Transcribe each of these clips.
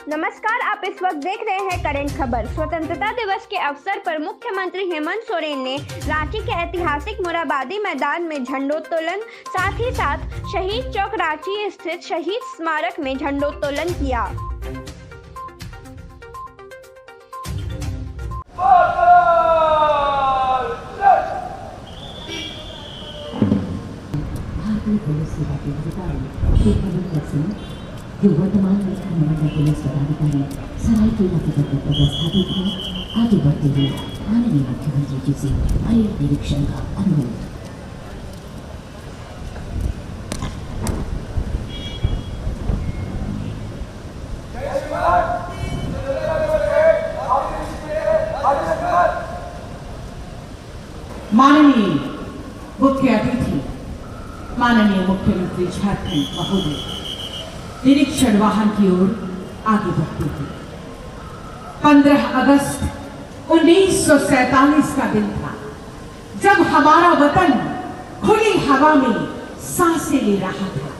नमस्कार, आप इस वक्त देख रहे हैं करंट खबर। स्वतंत्रता दिवस के अवसर पर मुख्यमंत्री हेमंत सोरेन ने रांची के ऐतिहासिक मोरहाबादी मैदान में झंडोत्तोलन, साथ ही साथ शहीद चौक रांची स्थित शहीद स्मारक में झंडोत्तोलन किया। जो वर्तमान में महानगर पुलिस पदाधिकारी सरायकेला के पद पर पदस्थापित हैं, आगे बढ़ते हुए माननीय मुख्यमंत्री जी से परेड निरीक्षण का अनुरोध। माननीय मुख्य अतिथि, माननीय मुख्यमंत्री झारखंड महोदय निरीक्षण वाहन की ओर आगे बढ़ते थे। 15 अगस्त 1947 का दिन था, जब हमारा वतन खुली हवा में सांसें ले रहा था।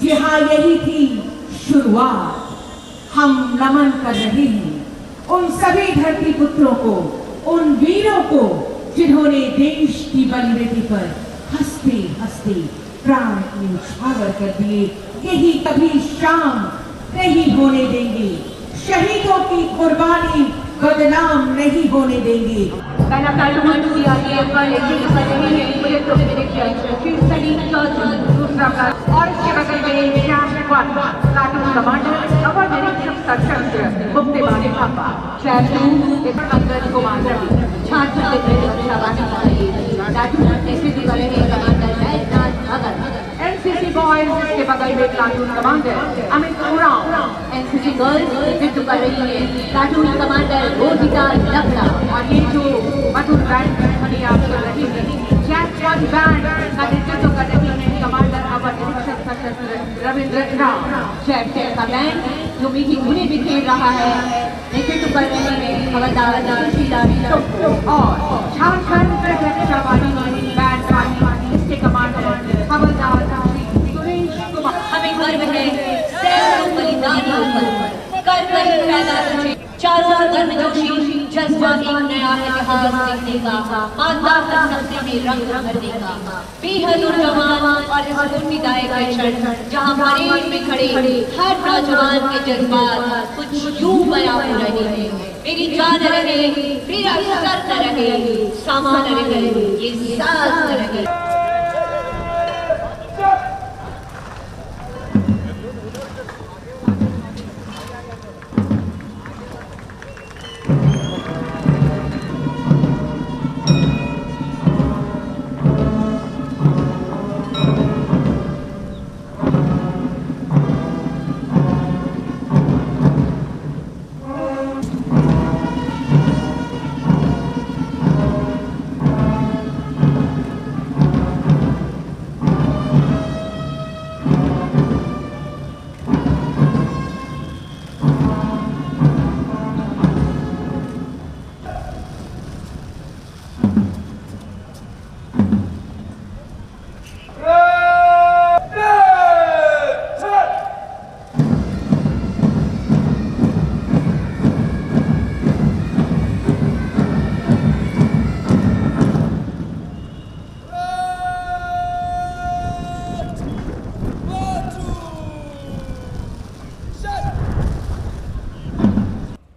जी हाँ, यही थी शुरुआत। हम नमन कर रहे हैं उन सभी धरती पुत्रों को, उन वीरों को जिन्होंने देश की बलिवेदी पर हंसते हंसते प्राण न्यौछावर कर दिए। यही कभी शाम नहीं होने देंगे, शहीदों की कुर्बानी बदनाम नहीं होने देंगे। पहला कार्टून सीआरपीएफ का लेखन कर रहे हैं पुलिस दूसरा और इसके बगल में कार्टून कमांडर अवर निरीक्षक सशस्त्र मुक्तिबाजी थापा अंगद कुमार रवि छात्र एनसीसी वाले कमांडर एनसीसी बॉयज के बगल में platoon commander Amit Oraon, NCC girls जितु कर रही है प्लाटून कमांडर गोजिका लखड़ा। और ये जो मधुर बैंड खड़ी आप सुन रही है, जैकपॉट बैंड का नेतृत्व कर रही है कमांडर अवर निरीक्षक सशस्त्र रविंद्र राव। जैकपॉट का बैंड जो मीठी धुनी बिखेर रहा है, नेतृत्व कर रहे हैं हवलदार और झारखंड प्रतिरक्षा वाहिनी बैंड पार्टी इसके कमांडर हवलदार सुरेश कुमार। हमें गर्व है सैकड़ों बलिदानियों पर, गर्व है पैदा हुए चारों गर्मजोशी जज्बा, एक नया इतिहास लिखने का, मानवता सत्य में रंग भरने का। बेहद नौजवान और इस स्फूर्तिदायक क्षण जहां परेड में खड़े हर नौजवान के जज्बात कुछ यूं बयां हो रहे हैं। मेरी जान रहे, मेरा सर न रहे, सामान रहे, ये सांस न रहे।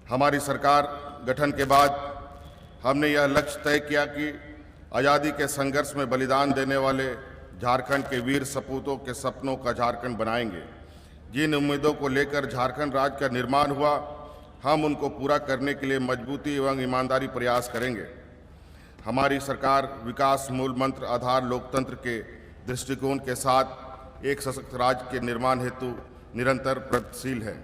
हमारी सरकार गठन के बाद हमने यह लक्ष्य तय किया कि आज़ादी के संघर्ष में बलिदान देने वाले झारखंड के वीर सपूतों के सपनों का झारखंड बनाएंगे। जिन उम्मीदों को लेकर झारखंड राज्य का निर्माण हुआ, हम उनको पूरा करने के लिए मजबूती एवं ईमानदारी प्रयास करेंगे। हमारी सरकार विकास मूल मंत्र आधार लोकतंत्र के दृष्टिकोण के साथ एक सशक्त राज्य के निर्माण हेतु निरंतर प्रगतिशील है।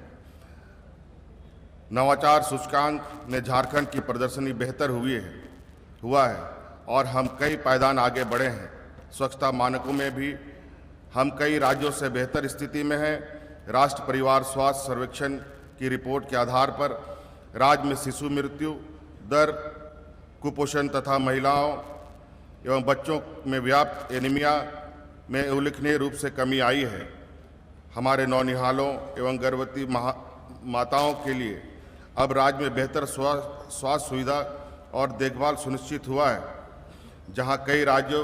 नवाचार सूचकांक में झारखंड की प्रदर्शनी बेहतर हुआ है और हम कई पायदान आगे बढ़े हैं। स्वच्छता मानकों में भी हम कई राज्यों से बेहतर स्थिति में हैं। राष्ट्र परिवार स्वास्थ्य सर्वेक्षण की रिपोर्ट के आधार पर राज्य में शिशु मृत्यु दर, कुपोषण तथा महिलाओं एवं बच्चों में व्याप्त एनीमिया में उल्लेखनीय रूप से कमी आई है। हमारे नौनिहालों एवं गर्भवती माताओं के लिए अब राज्य में बेहतर स्वास्थ्य सुविधा और देखभाल सुनिश्चित हुआ है। जहां कई राज्यों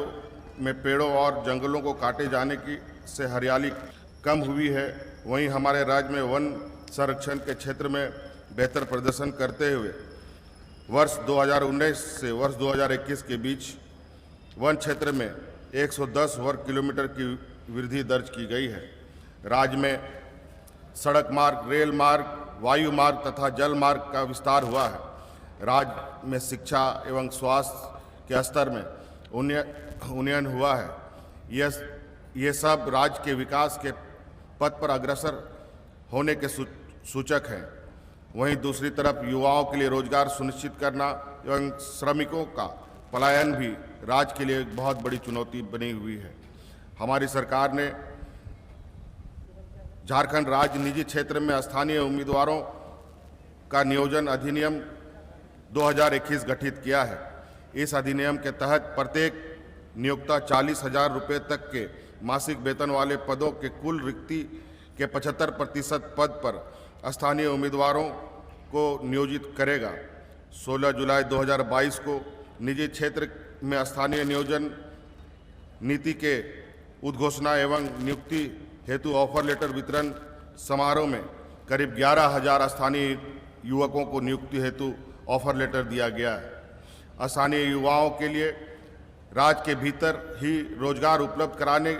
में पेड़ों और जंगलों को काटे जाने की से हरियाली कम हुई है, वहीं हमारे राज्य में वन संरक्षण के क्षेत्र में बेहतर प्रदर्शन करते हुए वर्ष 2019 से वर्ष 2021 के बीच वन क्षेत्र में 110 वर्ग किलोमीटर की वृद्धि दर्ज की गई है। राज्य में सड़क मार्ग, रेल मार्ग, वायु मार्ग तथा जल मार्ग का विस्तार हुआ है। राज्य में शिक्षा एवं स्वास्थ्य के स्तर में उन्नयन हुआ है। ये सब राज्य के विकास के पथ पर अग्रसर होने के सूचक हैं। वहीं दूसरी तरफ युवाओं के लिए रोजगार सुनिश्चित करना एवं श्रमिकों का पलायन भी राज्य के लिए एक बहुत बड़ी चुनौती बनी हुई है। हमारी सरकार ने झारखंड राज्य निजी क्षेत्र में स्थानीय उम्मीदवारों का नियोजन अधिनियम 2021 गठित किया है। इस अधिनियम के तहत प्रत्येक नियोक्ता 40,000 रुपये तक के मासिक वेतन वाले पदों के कुल रिक्ति के 75% पद पर स्थानीय उम्मीदवारों को नियोजित करेगा। 16 जुलाई 2022 को निजी क्षेत्र में स्थानीय नियोजन नीति के उद्घोषणा एवं नियुक्ति हेतु ऑफर लेटर वितरण समारोह में करीब 11,000 स्थानीय युवकों को नियुक्ति हेतु ऑफर लेटर दिया गया है। स्थानीय युवाओं के लिए राज्य के भीतर ही रोजगार उपलब्ध कराने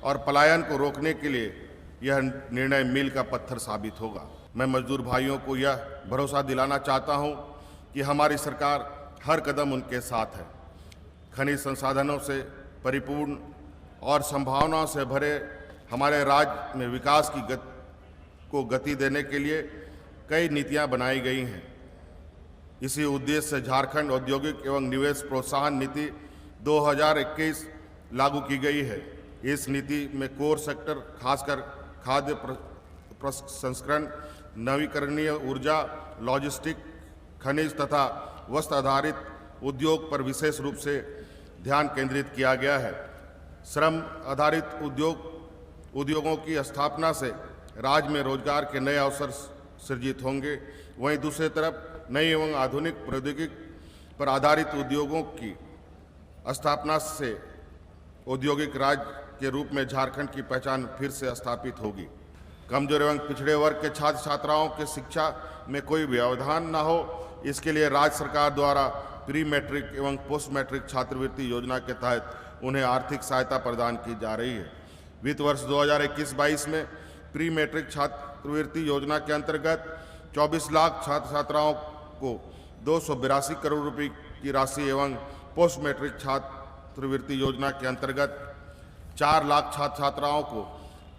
और पलायन को रोकने के लिए यह निर्णय मील का पत्थर साबित होगा। मैं मजदूर भाइयों को यह भरोसा दिलाना चाहता हूं कि हमारी सरकार हर कदम उनके साथ है। खनिज संसाधनों से परिपूर्ण और संभावनाओं से भरे हमारे राज्य में विकास को गति देने के लिए कई नीतियां बनाई गई हैं। इसी उद्देश्य से झारखंड औद्योगिक एवं निवेश प्रोत्साहन नीति 2021 लागू की गई है। इस नीति में कोर सेक्टर खासकर खाद्य प्रसंस्करण, नवीकरणीय ऊर्जा, लॉजिस्टिक, खनिज तथा वस्त्र आधारित उद्योग पर विशेष रूप से ध्यान केंद्रित किया गया है। श्रम आधारित उद्योगों की स्थापना से राज्य में रोजगार के नए अवसर सृजित होंगे। वहीं दूसरी तरफ नई एवं आधुनिक प्रौद्योगिकी पर आधारित उद्योगों की स्थापना से औद्योगिक राज्य के रूप में झारखंड की पहचान फिर से स्थापित होगी। कमजोर एवं पिछड़े वर्ग के छात्र छात्राओं के शिक्षा में कोई व्यवधान न हो, इसके लिए राज्य सरकार द्वारा प्री मैट्रिक एवं पोस्ट मैट्रिक छात्रवृत्ति योजना के तहत उन्हें आर्थिक सहायता प्रदान की जा रही है। वित्त वर्ष 2021-22 में प्री मैट्रिक छात्रवृत्ति योजना के अंतर्गत 24 लाख छात्र छात्राओं को 282 करोड़ रुपए की राशि एवं पोस्ट मैट्रिक छात्रवृत्ति योजना के अंतर्गत 4 लाख छात्र छात्राओं को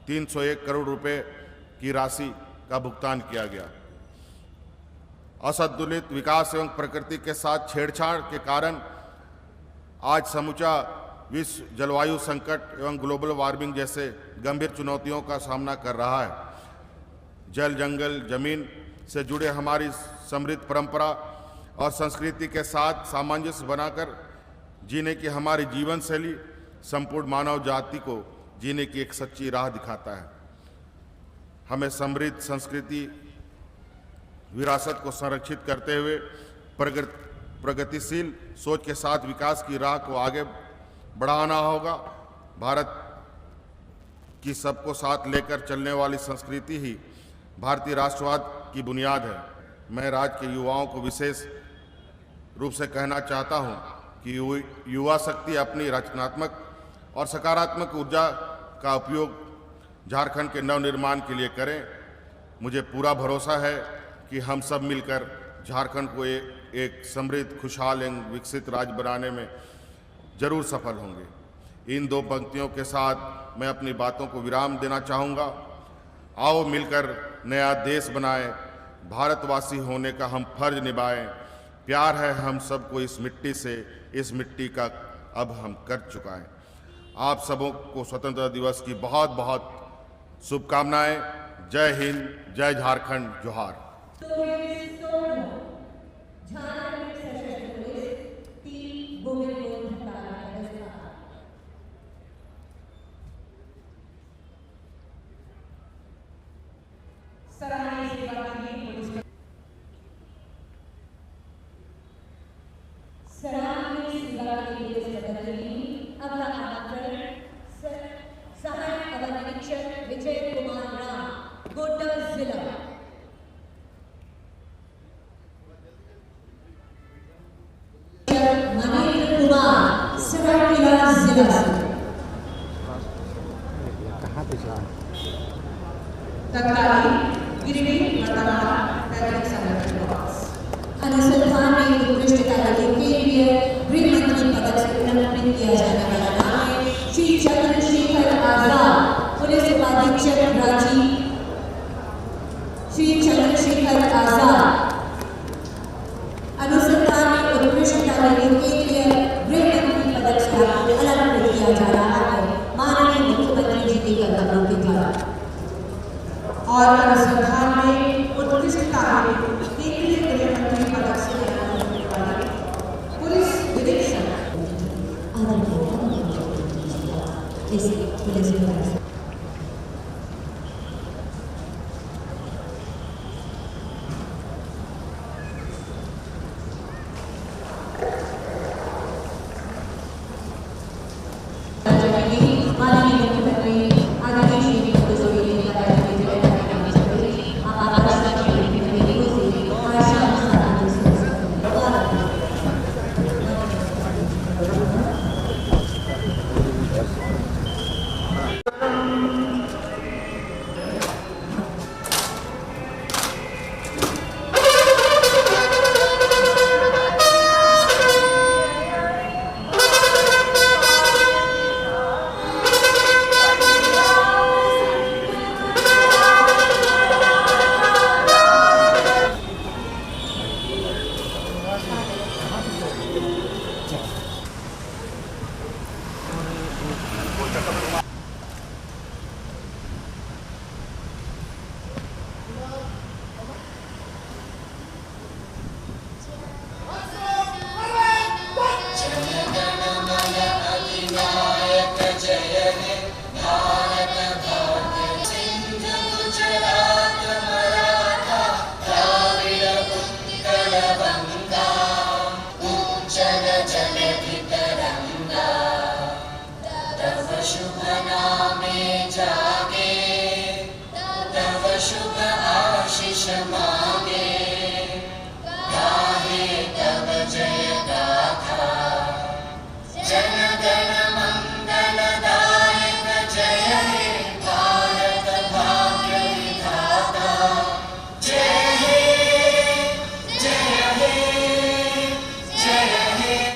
301 करोड़ रुपए की राशि का भुगतान किया गया। असंतुलित विकास एवं प्रकृति के साथ छेड़छाड़ के कारण आज समूचा विश्व जलवायु संकट एवं ग्लोबल वार्मिंग जैसे गंभीर चुनौतियों का सामना कर रहा है। जल, जंगल, जमीन से जुड़े हमारी समृद्ध परंपरा और संस्कृति के साथ सामंजस्य बनाकर जीने की हमारी जीवन शैली संपूर्ण मानव जाति को जीने की एक सच्ची राह दिखाता है। हमें समृद्ध संस्कृति विरासत को संरक्षित करते हुए प्रगतिशील सोच के साथ विकास की राह को आगे बढ़ाना होगा। भारत की सबको साथ लेकर चलने वाली संस्कृति ही भारतीय राष्ट्रवाद की बुनियाद है। मैं राज्य के युवाओं को विशेष रूप से कहना चाहता हूं कि युवा शक्ति अपनी रचनात्मक और सकारात्मक ऊर्जा का उपयोग झारखंड के नवनिर्माण के लिए करें। मुझे पूरा भरोसा है कि हम सब मिलकर झारखंड को एक समृद्ध, खुशहाल एवं विकसित राज्य बनाने में जरूर सफल होंगे। इन दो पंक्तियों के साथ मैं अपनी बातों को विराम देना चाहूँगा। आओ मिलकर नया देश बनाएं, भारतवासी होने का हम फर्ज निभाएं। प्यार है हम सबको इस मिट्टी से, इस मिट्टी का अब हम कर चुकाएं। आप सबों को स्वतंत्रता दिवस की बहुत बहुत शुभकामनाएं। जय हिंद, जय झारखंड, जोहार। सराहनीय सेवा के लिए पुलिस सराहनीय सेवा के लिए पुलिस पदक अपना आमंत्रण सहायक अवर निरीक्षक विजय कुमार राम, गोड्डा जिला। मनेंद्र कुमार, सरायकेला जिला। तत्कालीन गिरिडीह वर्तमान पैतृक संगठन बॉक्स अनुसंधान में उत्कृष्ट कार्य के लिए गृह मंत्री पदक से अलंकृत किया जाने वाला नाम है श्री चंद्रशेखर आजाद, पुलिस उपाधीक्षक रांची। श्री चंद्रशेखर आजाद अनुसंधान में उत्कृष्ट कार्य के लिए गृह मंत्री पदक से अलंकृत किया जा रहा है माननीय मुख्यमंत्री जी के कदमों के द्वारा। और अनुसंधान में उत्कृष्ट कार्य के लिए गृह मंत्री पदक से अलंकृत होने वाले पुलिस निरीक्षक माननीय मुख्यमंत्री आदरणीय श्री शुभ नामे जागे, तव शुभ आशीष मा